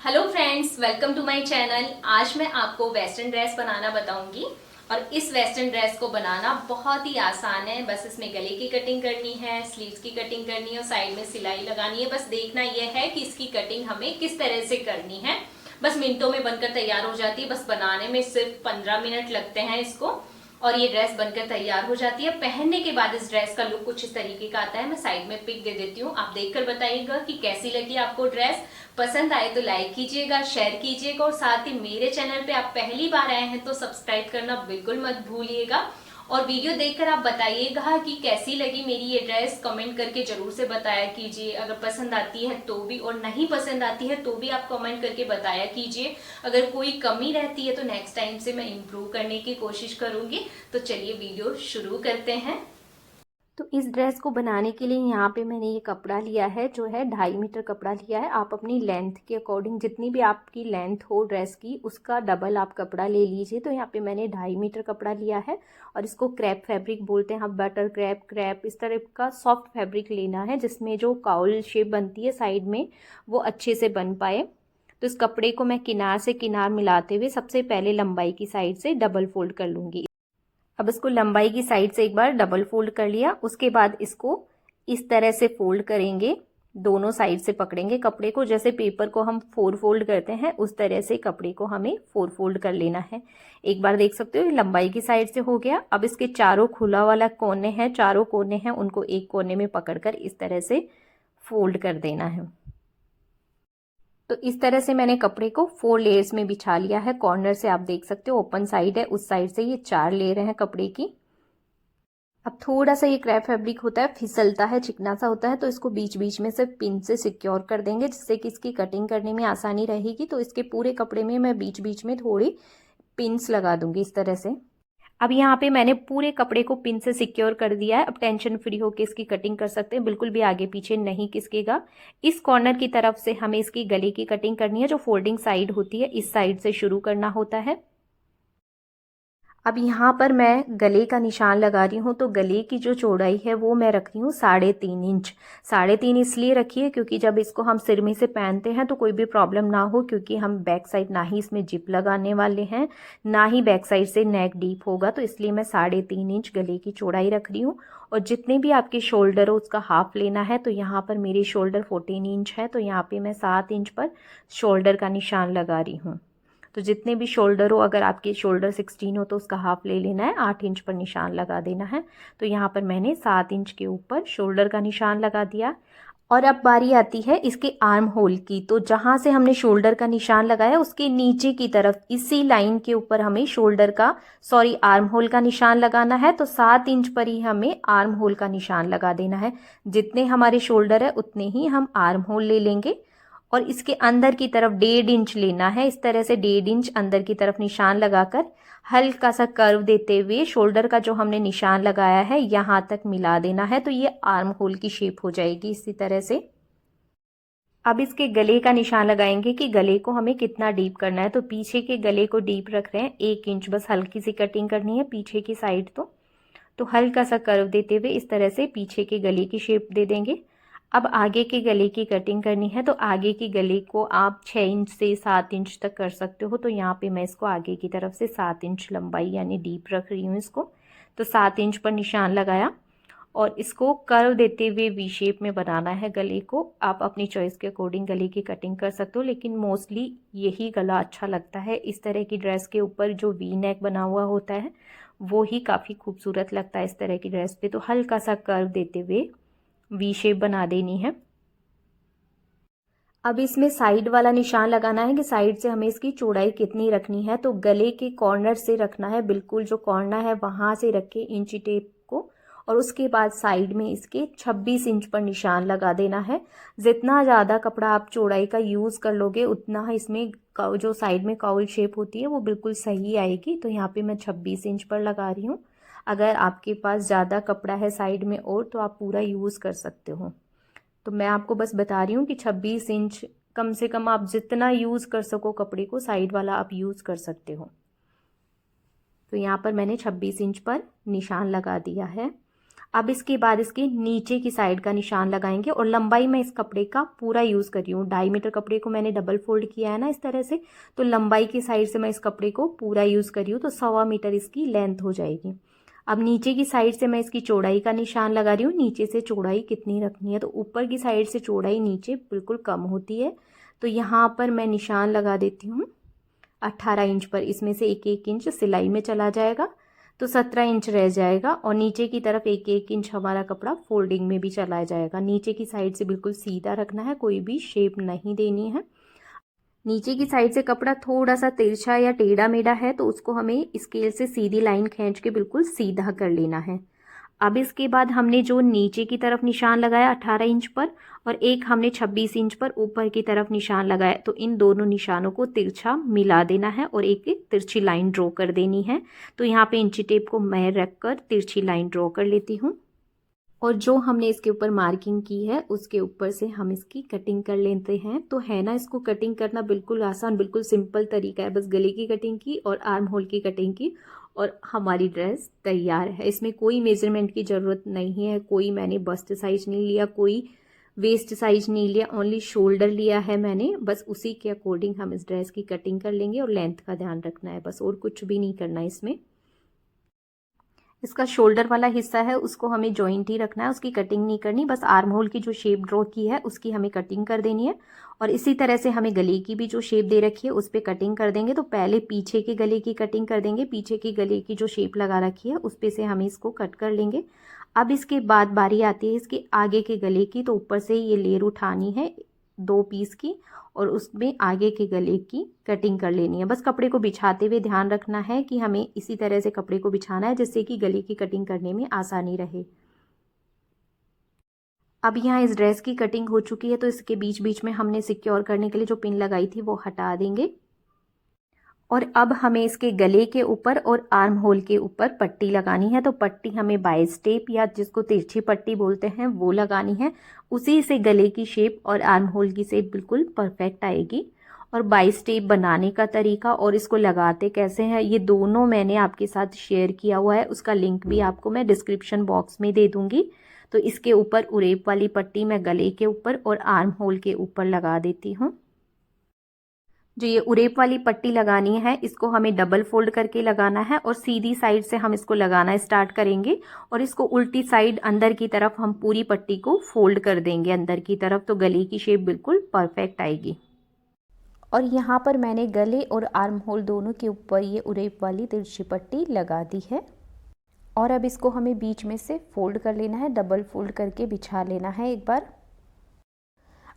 Hello friends, welcome to my channel. आज मैं आपको वेस्टर्न ड्रेस बनाना बताऊंगी और इस वेस्टर्न ड्रेस को बनाना बहुत ही आसान है। बस इसमें गले की कटिंग करनी है, स्लीव्स की कटिंग करनी है और साइड में सिलाई लगानी है। बस देखना यह है कि इसकी कटिंग हमें किस तरह से करनी है। बस मिनटों में बनकर तैयार हो जाती है। बस बनाने में सिर्फ 15 मिनट लगते हैं इसको और ये ड्रेस बनकर तैयार हो जाती है। पहनने के बाद इस ड्रेस का लुक कुछ इस तरीके का आता है। मैं साइड में पिक दे देती हूँ, आप देखकर बताइएगा कि कैसी लगी आपको ड्रेस। पसंद आए तो लाइक कीजिएगा, शेयर कीजिएगा और साथ ही मेरे चैनल पे आप पहली बार आए हैं तो सब्सक्राइब करना बिल्कुल मत भूलिएगा। और वीडियो देखकर आप बताइएगा कि कैसी लगी मेरी ये ड्रेस, कमेंट करके जरूर से बताया कीजिए। अगर पसंद आती है तो भी और नहीं पसंद आती है तो भी आप कमेंट करके बताया कीजिए। अगर कोई कमी रहती है तो नेक्स्ट टाइम से मैं इम्प्रूव करने की कोशिश करूंगी। तो चलिए वीडियो शुरू करते हैं। तो इस ड्रेस को बनाने के लिए यहाँ पे मैंने ये कपड़ा लिया है जो है 2.5 मीटर कपड़ा लिया है। आप अपनी लेंथ के अकॉर्डिंग, जितनी भी आपकी लेंथ हो ड्रेस की, उसका डबल आप कपड़ा ले लीजिए। तो यहाँ पे मैंने 2.5 मीटर कपड़ा लिया है और इसको क्रैप फैब्रिक बोलते हैं। हम बटर क्रैप, क्रैप इस तरह का सॉफ्ट फैब्रिक लेना है जिसमें जो काउल शेप बनती है साइड में वो अच्छे से बन पाए। तो इस कपड़े को मैं किनार से किनार मिलाते हुए सबसे पहले लंबाई की साइड से डबल फोल्ड कर लूँगी। अब इसको लंबाई की साइड से एक बार डबल फोल्ड कर लिया। उसके बाद इसको इस तरह से फोल्ड करेंगे, दोनों साइड से पकड़ेंगे कपड़े को। जैसे पेपर को हम 4 फोल्ड करते हैं उस तरह से कपड़े को हमें 4 फोल्ड कर लेना है। एक बार देख सकते हो लंबाई की साइड से हो गया। अब इसके चारों खुला वाला कोने हैं, चारों कोने हैं, उनको एक कोने में पकड़कर इस तरह से फोल्ड कर देना है। तो इस तरह से मैंने कपड़े को 4 लेयर्स में बिछा लिया है। कॉर्नर से आप देख सकते हो ओपन साइड है, उस साइड से ये 4 लेयर हैं कपड़े की। अब थोड़ा सा ये क्रैप फैब्रिक होता है, फिसलता है, चिकना सा होता है, तो इसको बीच बीच में से पिन से सिक्योर कर देंगे जिससे कि इसकी कटिंग करने में आसानी रहेगी। तो इसके पूरे कपड़े में मैं बीच बीच में थोड़ी पिन्स लगा दूंगी इस तरह से। अब यहाँ पे मैंने पूरे कपड़े को पिन से सिक्योर कर दिया है। अब टेंशन फ्री होकर इसकी कटिंग कर सकते हैं, बिल्कुल भी आगे पीछे नहीं खिसकेगा। इस कॉर्नर की तरफ से हमें इसकी गले की कटिंग करनी है। जो फोल्डिंग साइड होती है इस साइड से शुरू करना होता है। अब यहाँ पर मैं गले का निशान लगा रही हूँ। तो गले की जो चौड़ाई है वो मैं रख रही हूँ 3.5 इंच। 3.5 इसलिए रखिए क्योंकि जब इसको हम सिर में से पहनते हैं तो कोई भी प्रॉब्लम ना हो, क्योंकि हम बैक साइड ना ही इसमें जिप लगाने वाले हैं, ना ही बैक साइड से नेक डीप होगा। तो इसलिए मैं 3.5 इंच गले की चौड़ाई रख रही हूँ। और जितने भी आपके शोल्डर हो उसका हाफ लेना है। तो यहाँ पर मेरी शोल्डर 14 इंच है, तो यहाँ पर मैं 7 इंच पर शोल्डर का निशान लगा रही हूँ। तो जितने भी शोल्डर हो, अगर आपके शोल्डर 16 हो तो उसका हाफ ले लेना है, 8 इंच पर निशान लगा देना है। तो यहाँ पर मैंने 7 इंच के ऊपर शोल्डर का निशान लगा दिया। और अब बारी आती है इसके आर्म होल की। तो जहाँ से हमने शोल्डर का निशान लगाया उसके नीचे की तरफ इसी लाइन के ऊपर हमें आर्म होल का निशान लगाना है। तो 7 इंच पर ही हमें आर्म होल का निशान लगा देना है। जितने हमारे शोल्डर है उतने ही हम आर्म होल ले लेंगे। और इसके अंदर की तरफ 1.5 इंच लेना है। इस तरह से 1.5 इंच अंदर की तरफ निशान लगाकर हल्का सा कर्व देते हुए शोल्डर का जो हमने निशान लगाया है यहाँ तक मिला देना है। तो ये आर्म होल की शेप हो जाएगी इसी तरह से। अब इसके गले का निशान लगाएंगे कि गले को हमें कितना डीप करना है। तो पीछे के गले को डीप रख रहे हैं 1 इंच, बस हल्की सी कटिंग करनी है पीछे की साइड। तो हल्का सा कर्व देते हुए इस तरह से पीछे के गले की शेप दे देंगे। अब आगे के गले की कटिंग करनी है। तो आगे के गले को आप 6 इंच से 7 इंच तक कर सकते हो। तो यहाँ पे मैं इसको आगे की तरफ से 7 इंच लंबाई यानी डीप रख रही हूँ इसको। तो 7 इंच पर निशान लगाया और इसको कर्व देते हुए वी शेप में बनाना है गले को। आप अपनी चॉइस के अकॉर्डिंग गले की कटिंग कर सकते हो, लेकिन मोस्टली यही गला अच्छा लगता है। इस तरह की ड्रेस के ऊपर जो वी नेक बना हुआ होता है वो ही काफ़ी खूबसूरत लगता है इस तरह की ड्रेस पे। तो हल्का सा कर्व देते हुए वी शेप बना देनी है। अब इसमें साइड वाला निशान लगाना है कि साइड से हमें इसकी चौड़ाई कितनी रखनी है। तो गले के कॉर्नर से रखना है, बिल्कुल जो कॉर्नर है वहां से रख के इंची टेप को, और उसके बाद साइड में इसके 26 इंच पर निशान लगा देना है। जितना ज़्यादा कपड़ा आप चौड़ाई का यूज़ कर लोगे उतना इसमें जो साइड में काउल शेप होती है वो बिल्कुल सही आएगी। तो यहाँ पे मैं 26 इंच पर लगा रही हूँ। अगर आपके पास ज़्यादा कपड़ा है साइड में और तो आप पूरा यूज़ कर सकते हो। तो मैं आपको बस बता रही हूँ कि 26 इंच कम से कम आप जितना यूज़ कर सको कपड़े को साइड वाला आप यूज़ कर सकते हो। तो यहाँ पर मैंने 26 इंच पर निशान लगा दिया है। अब इसके बाद इसके नीचे की साइड का निशान लगाएंगे और लंबाई मैं इस कपड़े का पूरा यूज़ कर रही हूँ। 2.5 मीटर कपड़े को मैंने डबल फोल्ड किया है ना इस तरह से, तो लंबाई की साइड से मैं इस कपड़े को पूरा यूज़ कर रही हूँ, तो 1.25 मीटर इसकी लेंथ हो जाएगी। अब नीचे की साइड से मैं इसकी चौड़ाई का निशान लगा रही हूँ। नीचे से चौड़ाई कितनी रखनी है, तो ऊपर की साइड से चौड़ाई नीचे बिल्कुल कम होती है, तो यहाँ पर मैं निशान लगा देती हूँ 18 इंच पर। इसमें से 1-1 इंच सिलाई में चला जाएगा, तो 17 इंच रह जाएगा और नीचे की तरफ 1-1 इंच हमारा कपड़ा फोल्डिंग में भी चला जाएगा। नीचे की साइड से बिल्कुल सीधा रखना है, कोई भी शेप नहीं देनी है। नीचे की साइड से कपड़ा थोड़ा सा तिरछा या टेढ़ा मेढ़ा है तो उसको हमें स्केल से सीधी लाइन खींच के बिल्कुल सीधा कर लेना है। अब इसके बाद हमने जो नीचे की तरफ निशान लगाया 18 इंच पर और एक हमने 26 इंच पर ऊपर की तरफ निशान लगाया, तो इन दोनों निशानों को तिरछा मिला देना है और एक एक तिरछी लाइन ड्रॉ कर देनी है। तो यहाँ पे इंची टेप को मैं रखकर तिरछी लाइन ड्रॉ कर लेती हूँ और जो हमने इसके ऊपर मार्किंग की है उसके ऊपर से हम इसकी कटिंग कर लेते हैं। तो है ना, इसको कटिंग करना बिल्कुल आसान, बिल्कुल सिंपल तरीका है, बस गले की कटिंग की और आर्म होल की कटिंग की और हमारी ड्रेस तैयार है। इसमें कोई मेजरमेंट की ज़रूरत नहीं है, कोई मैंने बस्ट साइज नहीं लिया, कोई वेस्ट साइज नहीं लिया, ओनली शोल्डर लिया है मैंने, बस उसी के अकॉर्डिंग हम इस ड्रेस की कटिंग कर लेंगे और लेंथ का ध्यान रखना है बस, और कुछ भी नहीं करना है इसमें। इसका शोल्डर वाला हिस्सा है उसको हमें जॉइंट ही रखना है, उसकी कटिंग नहीं करनी, बस आर्म होल की जो शेप ड्रॉ की है उसकी हमें कटिंग कर देनी है। और इसी तरह से हमें गले की भी जो शेप दे रखी है उस पर कटिंग कर देंगे। तो पहले पीछे के गले की कटिंग कर देंगे, पीछे की गले की जो शेप लगा रखी है उस पे से हमें इसको कट कर लेंगे। अब इसके बाद बारी आती है इसके आगे के गले की, तो ऊपर से ये लेयर उठानी है 2 पीस की और उसमें आगे के गले की कटिंग कर लेनी है। बस कपड़े को बिछाते हुए ध्यान रखना है कि हमें इसी तरह से कपड़े को बिछाना है जिससे कि गले की कटिंग करने में आसानी रहे। अब यहाँ इस ड्रेस की कटिंग हो चुकी है, तो इसके बीच बीच में हमने सिक्योर करने के लिए जो पिन लगाई थी वो हटा देंगे। और अब हमें इसके गले के ऊपर और आर्म होल के ऊपर पट्टी लगानी है। तो पट्टी हमें बाई स्टेप या जिसको तिरछी पट्टी बोलते हैं वो लगानी है, उसी से गले की शेप और आर्म होल की शेप बिल्कुल परफेक्ट आएगी। और बाई स्टेप बनाने का तरीका और इसको लगाते कैसे हैं ये दोनों मैंने आपके साथ शेयर किया हुआ है, उसका लिंक भी आपको मैं डिस्क्रिप्शन बॉक्स में दे दूंगी। तो इसके ऊपर उरेप वाली पट्टी मैं गले के ऊपर और आर्म होल के ऊपर लगा देती हूँ। जो ये उरेप वाली पट्टी लगानी है इसको हमें डबल फोल्ड करके लगाना है और सीधी साइड से हम इसको लगाना स्टार्ट करेंगे और इसको उल्टी साइड अंदर की तरफ हम पूरी पट्टी को फोल्ड कर देंगे अंदर की तरफ, तो गले की शेप बिल्कुल परफेक्ट आएगी। और यहाँ पर मैंने गले और आर्म होल दोनों के ऊपर ये उरेप वाली तिरछी पट्टी लगा दी है। और अब इसको हमें बीच में से फोल्ड कर लेना है, डबल फोल्ड करके बिछा लेना है एक बार।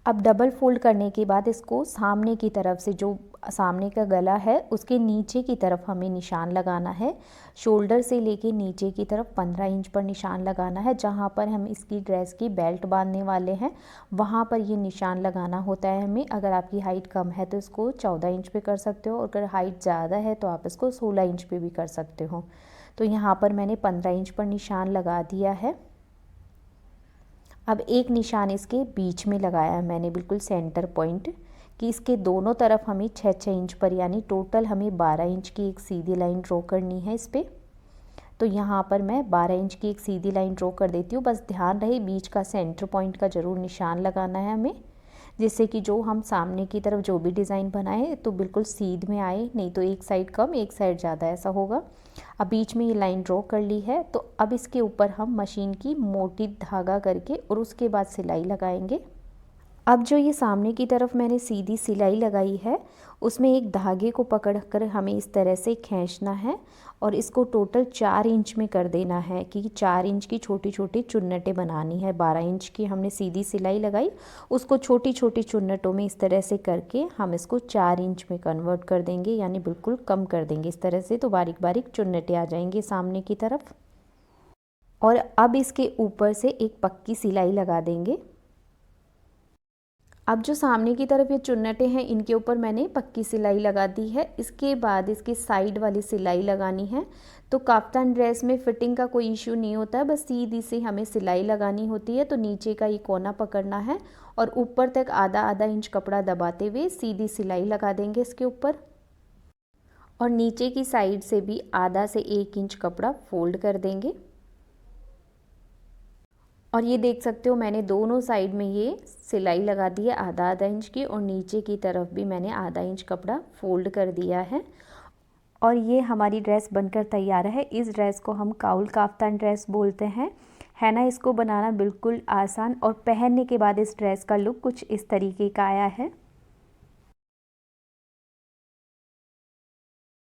अब डबल फोल्ड करने के बाद इसको सामने की तरफ से, जो सामने का गला है उसके नीचे की तरफ हमें निशान लगाना है। शोल्डर से लेके नीचे की तरफ 15 इंच पर निशान लगाना है। जहाँ पर हम इसकी ड्रेस की बेल्ट बांधने वाले हैं वहाँ पर ये निशान लगाना होता है हमें। अगर आपकी हाइट कम है तो इसको 14 इंच पे कर सकते हो और अगर हाइट ज़्यादा है तो आप इसको 16 इंच पे भी कर सकते हो। तो यहाँ पर मैंने 15 इंच पर निशान लगा दिया है। अब एक निशान इसके बीच में लगाया है मैंने, बिल्कुल सेंटर पॉइंट, कि इसके दोनों तरफ हमें 6-6 इंच पर, यानी टोटल हमें 12 इंच की एक सीधी लाइन ड्रॉ करनी है इस पर। तो यहाँ पर मैं 12 इंच की एक सीधी लाइन ड्रॉ कर देती हूँ। बस ध्यान रहे बीच का सेंटर पॉइंट का ज़रूर निशान लगाना है हमें, जिससे कि जो हम सामने की तरफ जो भी डिज़ाइन बनाए तो बिल्कुल सीध में आए, नहीं तो एक साइड कम एक साइड ज़्यादा ऐसा होगा। अब बीच में ये लाइन ड्रॉ कर ली है, तो अब इसके ऊपर हम मशीन की मोटी धागा करके और उसके बाद सिलाई लगाएंगे। अब जो ये सामने की तरफ मैंने सीधी सिलाई लगाई है उसमें एक धागे को पकड़कर हमें इस तरह से खींचना है और इसको टोटल 4 इंच में कर देना है कि 4 इंच की छोटी छोटी चुन्नटें बनानी है। 12 इंच की हमने सीधी सिलाई लगाई, उसको छोटी छोटी चुन्नटों में इस तरह से करके हम इसको 4 इंच में कन्वर्ट कर देंगे, यानी बिल्कुल कम कर देंगे इस तरह से, तो बारीक बारीक चुन्नटें आ जाएंगी सामने की तरफ। और अब इसके ऊपर से एक पक्की सिलाई लगा देंगे। अब जो सामने की तरफ ये चुन्नटें हैं इनके ऊपर मैंने पक्की सिलाई लगा दी है। इसके बाद इसकी साइड वाली सिलाई लगानी है। तो काफ्तान ड्रेस में फिटिंग का कोई इशू नहीं होता है, बस सीधी सी हमें सिलाई लगानी होती है। तो नीचे का ये कोना पकड़ना है और ऊपर तक आधा आधा इंच कपड़ा दबाते हुए सीधी सिलाई लगा देंगे इसके ऊपर। और नीचे की साइड से भी आधा से 1 इंच कपड़ा फोल्ड कर देंगे। और ये देख सकते हो मैंने दोनों साइड में ये सिलाई लगा दी है आधा आधा इंच की, और नीचे की तरफ भी मैंने आधा इंच कपड़ा फोल्ड कर दिया है। और ये हमारी ड्रेस बनकर तैयार है। इस ड्रेस को हम काउल काफ्तान ड्रेस बोलते हैं, है ना। इसको बनाना बिल्कुल आसान, और पहनने के बाद इस ड्रेस का लुक कुछ इस तरीके का आया है।